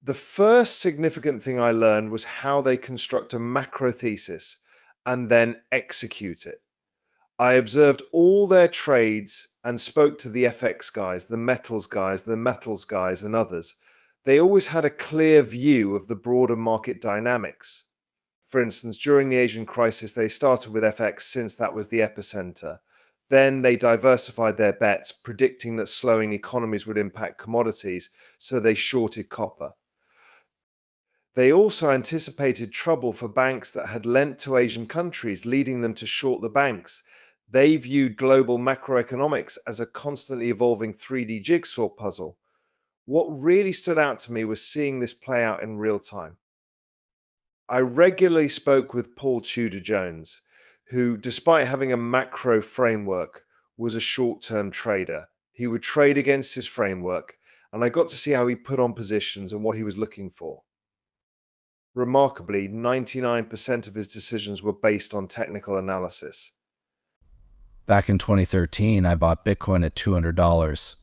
The first significant thing I learned was how they construct a macro thesis and then execute it. I observed all their trades and spoke to the FX guys, the metals guys, and others. They always had a clear view of the broader market dynamics. For instance, during the Asian crisis, they started with FX since that was the epicenter. Then they diversified their bets, predicting that slowing economies would impact commodities, so they shorted copper. They also anticipated trouble for banks that had lent to Asian countries, leading them to short the banks. They viewed global macroeconomics as a constantly evolving 3D jigsaw puzzle. What really stood out to me was seeing this play out in real time. I regularly spoke with Paul Tudor Jones, who, despite having a macro framework, was a short term trader. He would trade against his framework, and I got to see how he put on positions and what he was looking for. Remarkably, 99% of his decisions were based on technical analysis. Back in 2013, I bought Bitcoin at $200.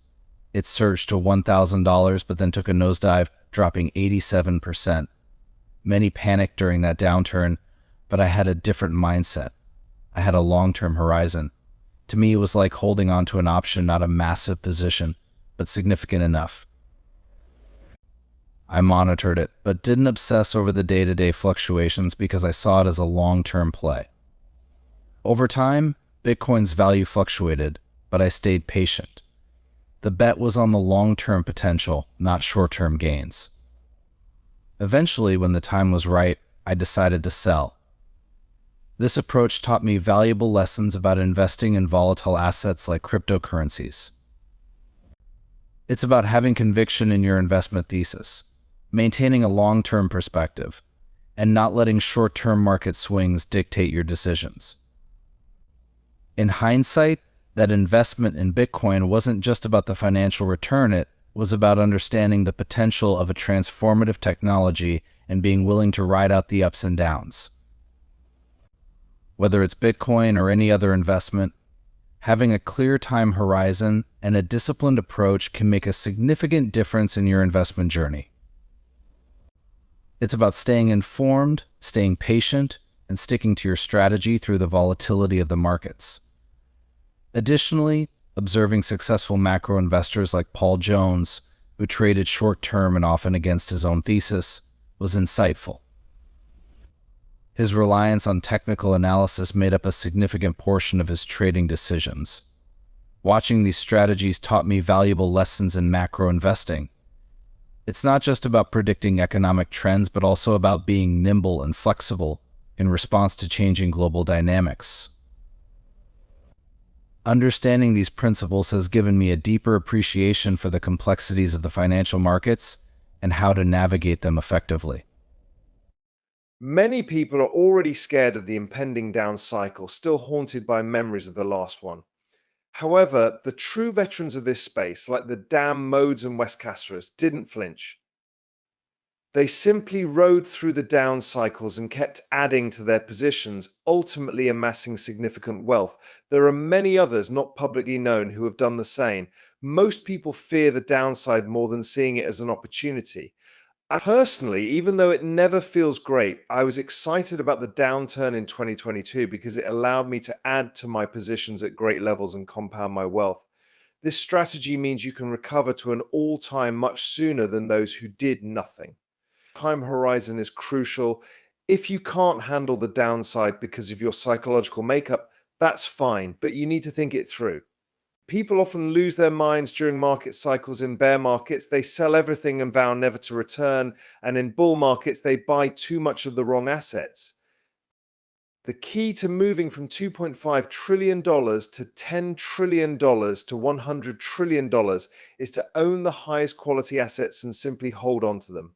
It surged to $1,000, but then took a nosedive, dropping 87%. Many panicked during that downturn, but I had a different mindset. I had a long-term horizon. To me, it was like holding on to an option, not a massive position, but significant enough. I monitored it, but didn't obsess over the day-to-day fluctuations because I saw it as a long-term play. Over time, Bitcoin's value fluctuated, but I stayed patient. The bet was on the long-term potential, not short-term gains. Eventually, when the time was right, I decided to sell. This approach taught me valuable lessons about investing in volatile assets like cryptocurrencies. It's about having conviction in your investment thesis, maintaining a long-term perspective, and not letting short-term market swings dictate your decisions. In hindsight, that investment in Bitcoin wasn't just about the financial return, it was about understanding the potential of a transformative technology and being willing to ride out the ups and downs. Whether it's Bitcoin or any other investment, having a clear time horizon and a disciplined approach can make a significant difference in your investment journey. It's about staying informed, staying patient, and sticking to your strategy through the volatility of the markets. Additionally, observing successful macro investors like Paul Jones, who traded short-term and often against his own thesis, was insightful. His reliance on technical analysis made up a significant portion of his trading decisions. Watching these strategies taught me valuable lessons in macro investing. It's not just about predicting economic trends, but also about being nimble and flexible in response to changing global dynamics. Understanding these principles has given me a deeper appreciation for the complexities of the financial markets and how to navigate them effectively. Many people are already scared of the impending down cycle, still haunted by memories of the last one. However, the true veterans of this space, like the damn Modes and West Casterers, didn't flinch. They simply rode through the down cycles and kept adding to their positions, ultimately amassing significant wealth. There are many others not publicly known who have done the same. Most people fear the downside more than seeing it as an opportunity. Personally, even though it never feels great, I was excited about the downturn in 2022 because it allowed me to add to my positions at great levels and compound my wealth. This strategy means you can recover to an all-time much sooner than those who did nothing. Time horizon is crucial. If you can't handle the downside because of your psychological makeup, that's fine, but you need to think it through. People often lose their minds during market cycles. In bear markets, they sell everything and vow never to return. And in bull markets, they buy too much of the wrong assets. The key to moving from $2.5 trillion to $10 trillion to $100 trillion is to own the highest quality assets and simply hold on to them.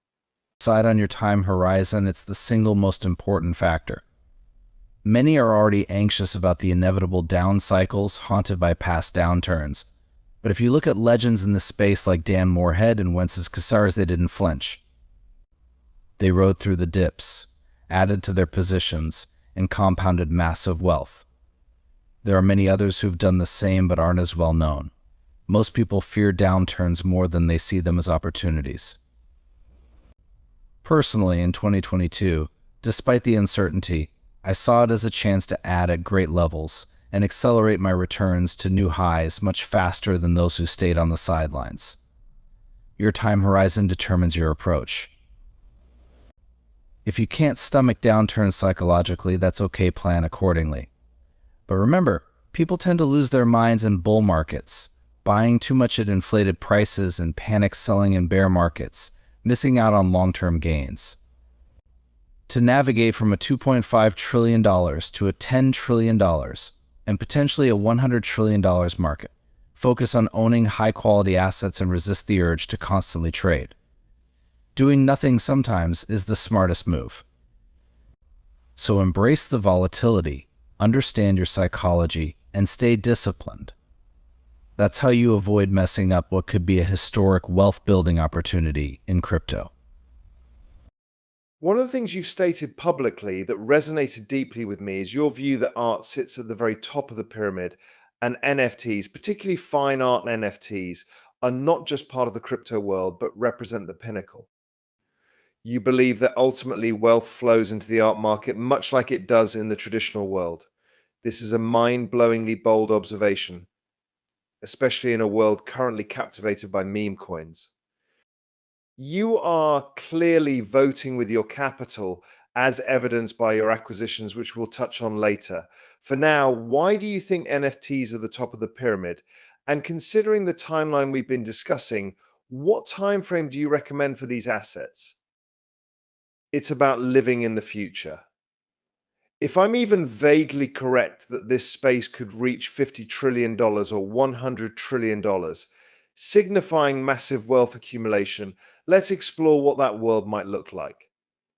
Decide on your time horizon, it's the single most important factor. Many are already anxious about the inevitable down cycles haunted by past downturns. But if you look at legends in this space like Dan Moorhead and Wences Casares, they didn't flinch. They rode through the dips, added to their positions, and compounded massive wealth. There are many others who've done the same but aren't as well known. Most people fear downturns more than they see them as opportunities. Personally, in 2022, despite the uncertainty, I saw it as a chance to add at great levels and accelerate my returns to new highs much faster than those who stayed on the sidelines. Your time horizon determines your approach. If you can't stomach downturns psychologically, that's okay, plan accordingly. But remember, people tend to lose their minds in bull markets, buying too much at inflated prices and panic selling in bear markets, missing out on long-term gains. To navigate from a $2.5 trillion to a $10 trillion and potentially a $100 trillion market, focus on owning high-quality assets and resist the urge to constantly trade. Doing nothing sometimes is the smartest move. So embrace the volatility, understand your psychology, and stay disciplined. That's how you avoid messing up what could be a historic wealth-building opportunity in crypto. One of the things you've stated publicly that resonated deeply with me is your view that art sits at the very top of the pyramid, and NFTs, particularly fine art and NFTs, are not just part of the crypto world, but represent the pinnacle. You believe that ultimately wealth flows into the art market much like it does in the traditional world. This is a mind-blowingly bold observation, especially in a world currently captivated by meme coins. You are clearly voting with your capital, as evidenced by your acquisitions, which we'll touch on later. For now, why do you think NFTs are the top of the pyramid? And considering the timeline we've been discussing, what time frame do you recommend for these assets? It's about living in the future. If I'm even vaguely correct that this space could reach $50 trillion or $100 trillion, signifying massive wealth accumulation, let's explore what that world might look like.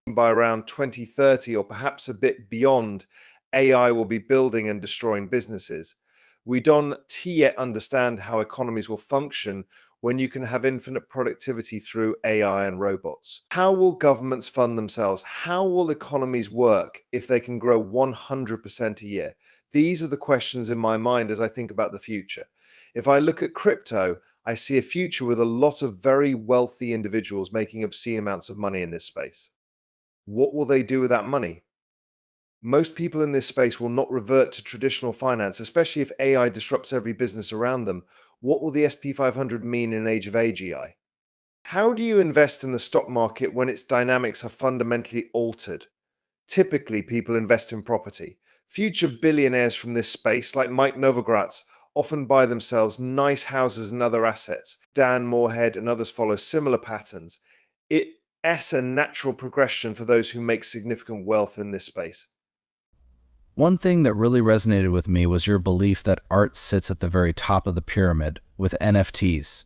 By around 2030 or perhaps a bit beyond, AI will be building and destroying businesses. We don't yet understand how economies will function when you can have infinite productivity through AI and robots. How will governments fund themselves? How will economies work if they can grow 100% a year? These are the questions in my mind as I think about the future. If I look at crypto, I see a future with a lot of very wealthy individuals making obscene amounts of money in this space. What will they do with that money? Most people in this space will not revert to traditional finance, especially if AI disrupts every business around them. What will the SP 500 mean in an age of AGI? How do you invest in the stock market when its dynamics are fundamentally altered? Typically, people invest in property. Future billionaires from this space, like Mike Novogratz, often buy themselves nice houses and other assets. Dan Moorhead and others follow similar patterns. It's a natural progression for those who make significant wealth in this space. One thing that really resonated with me was your belief that art sits at the very top of the pyramid with NFTs,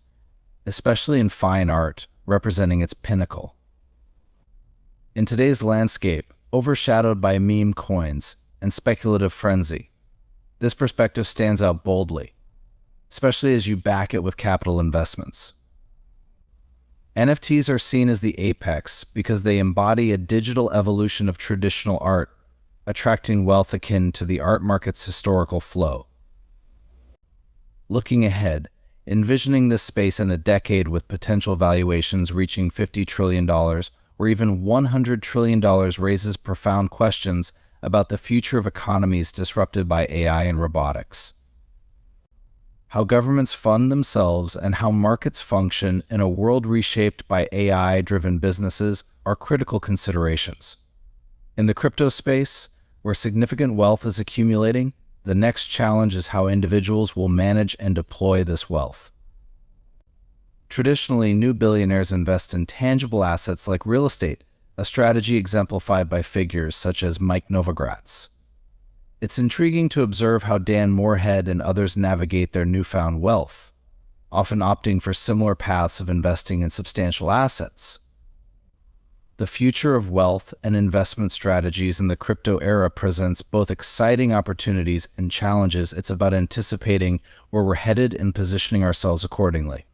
especially in fine art, representing its pinnacle. In today's landscape, overshadowed by meme coins and speculative frenzy, this perspective stands out boldly, especially as you back it with capital investments. NFTs are seen as the apex because they embody a digital evolution of traditional art, attracting wealth akin to the art market's historical flow. Looking ahead, envisioning this space in a decade with potential valuations reaching $50 trillion or even $100 trillion raises profound questions about the future of economies disrupted by AI and robotics. How governments fund themselves and how markets function in a world reshaped by AI-driven businesses are critical considerations. In the crypto space, where significant wealth is accumulating, the next challenge is how individuals will manage and deploy this wealth. Traditionally, new billionaires invest in tangible assets like real estate, a strategy exemplified by figures such as Mike Novogratz. It's intriguing to observe how Dan Moorhead and others navigate their newfound wealth, often opting for similar paths of investing in substantial assets. The future of wealth and investment strategies in the crypto era presents both exciting opportunities and challenges. It's about anticipating where we're headed and positioning ourselves accordingly.